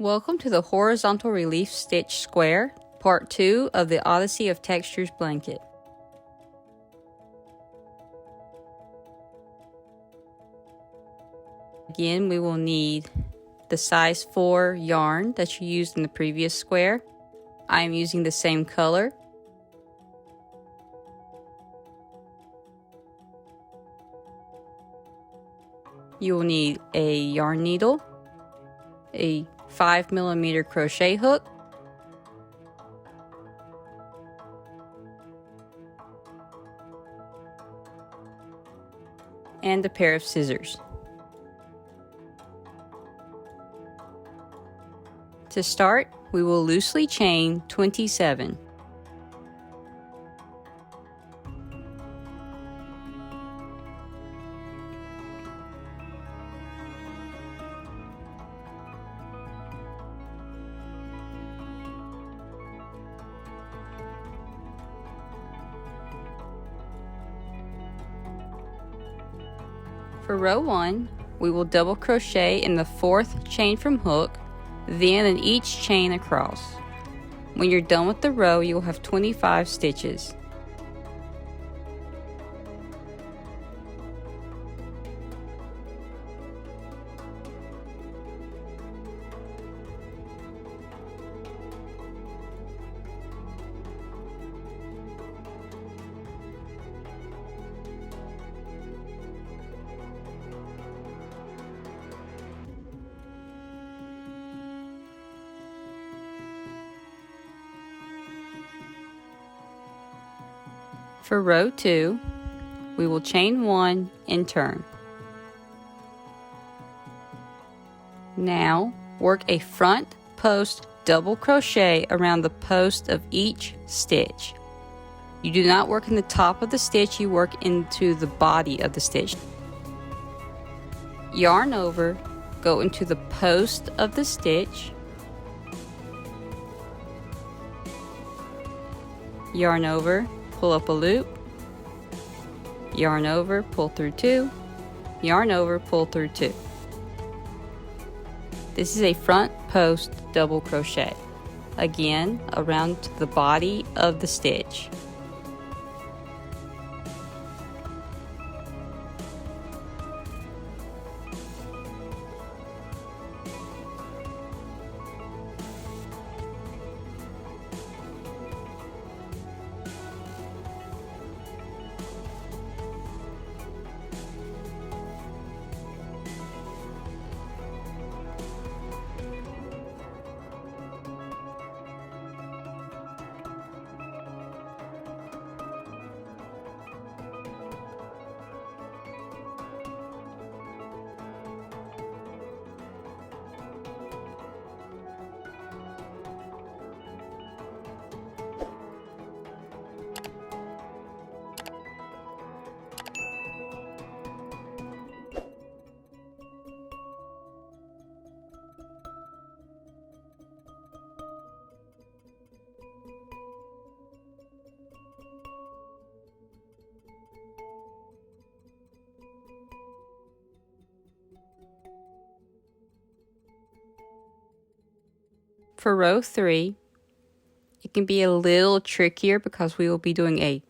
Welcome to the Horizontal Relief Stitch Square, Part 2 of the Odyssey of Textures Blanket. Again, we will need the size 4 yarn that you used in the previous square. I am using the same color. You will need a yarn needle, a 5mm crochet hook, and a pair of scissors. To start, we will loosely chain 27. For row 1, we will double crochet in the 4th chain from hook, then in each chain across. When you're done with the row, you will have 25 stitches. For row 2, we will chain 1 and turn. Now, work a front post double crochet around the post of each stitch. You do not work in the top of the stitch, you work into the body of the stitch. Yarn over, go into the post of the stitch, yarn over, pull up a loop, yarn over, pull through 2, yarn over, pull through 2. This is a front post double crochet. Again, around the body of the stitch. For row 3, it can be a little trickier because we will be doing a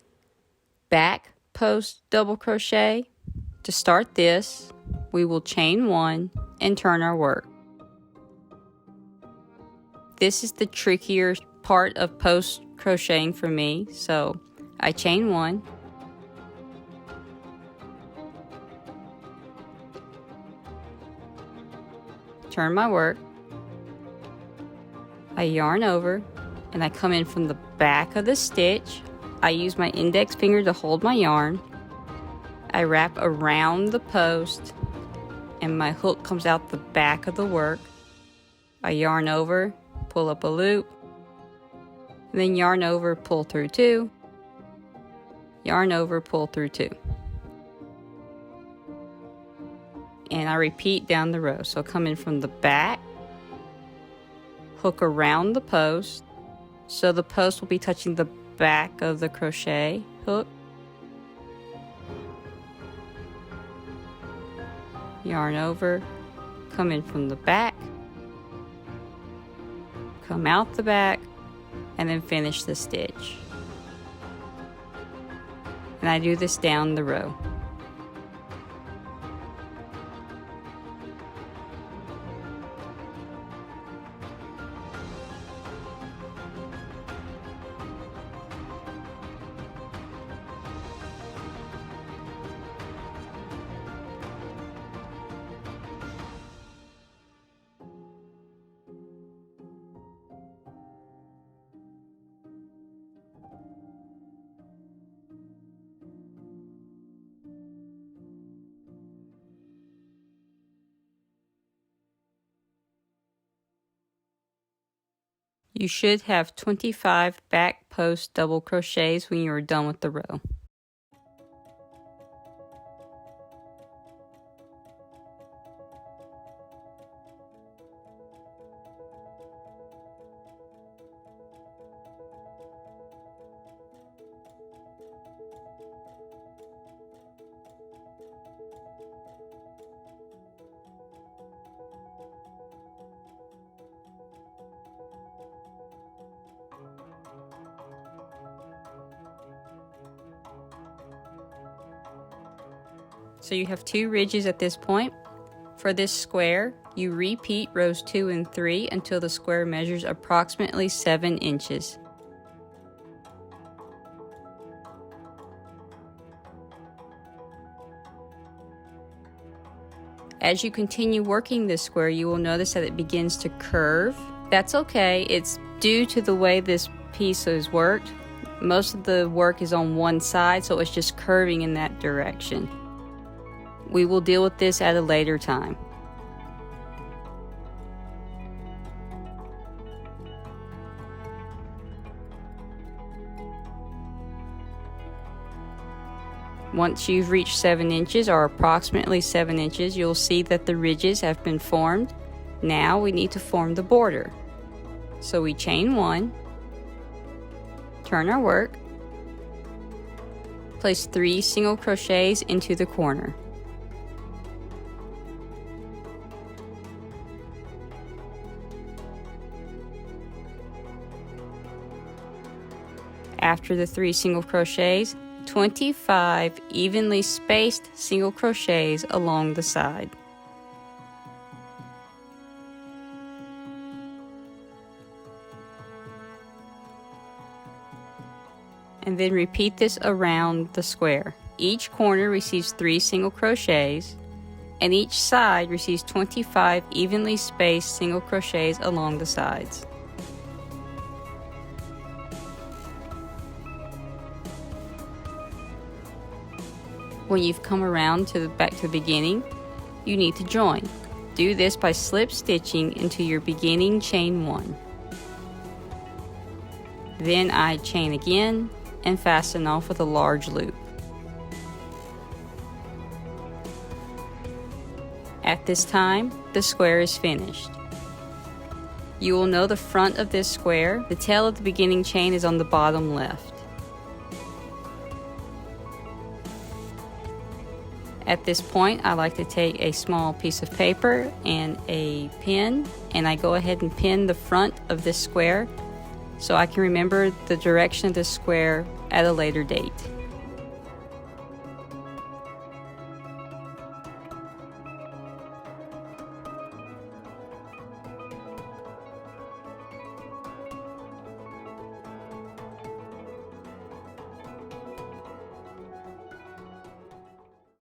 back post double crochet. To start this, we will chain 1 and turn our work. This is the trickier part of post crocheting for me, so I chain 1, turn my work, I yarn over, and I come in from the back of the stitch. I use my index finger to hold my yarn. I wrap around the post, and my hook comes out the back of the work. I yarn over, pull up a loop, and then yarn over, pull through 2, yarn over, pull through 2. And I repeat down the row. So come in from the back, hook around the post, so the post will be touching the back of the crochet hook, yarn over, come in from the back, come out the back, and then finish the stitch. And I do this down the row. You should have 25 back post double crochets when you are done with the row. So you have 2 ridges at this point. For this square, you repeat rows 2 and 3 until the square measures approximately 7 inches. As you continue working this square, you will notice that it begins to curve. That's okay, it's due to the way this piece is worked. Most of the work is on one side, so it's just curving in that direction. We will deal with this at a later time. Once you've reached 7 inches, or approximately 7 inches, you'll see that the ridges have been formed. Now we need to form the border. So we chain 1, turn our work, place 3 single crochets into the corner. After the 3 single crochets, 25 evenly spaced single crochets along the side. And then repeat this around the square. Each corner receives 3 single crochets, and each side receives 25 evenly spaced single crochets along the sides. When you've come around back to the beginning, you need to join. Do this by slip stitching into your beginning chain 1. Then I chain again and fasten off with a large loop. At this time, the square is finished. You will know the front of this square. The tail of the beginning chain is on the bottom left. At this point, I like to take a small piece of paper and a pen, and I go ahead and pin the front of this square so I can remember the direction of this square at a later date.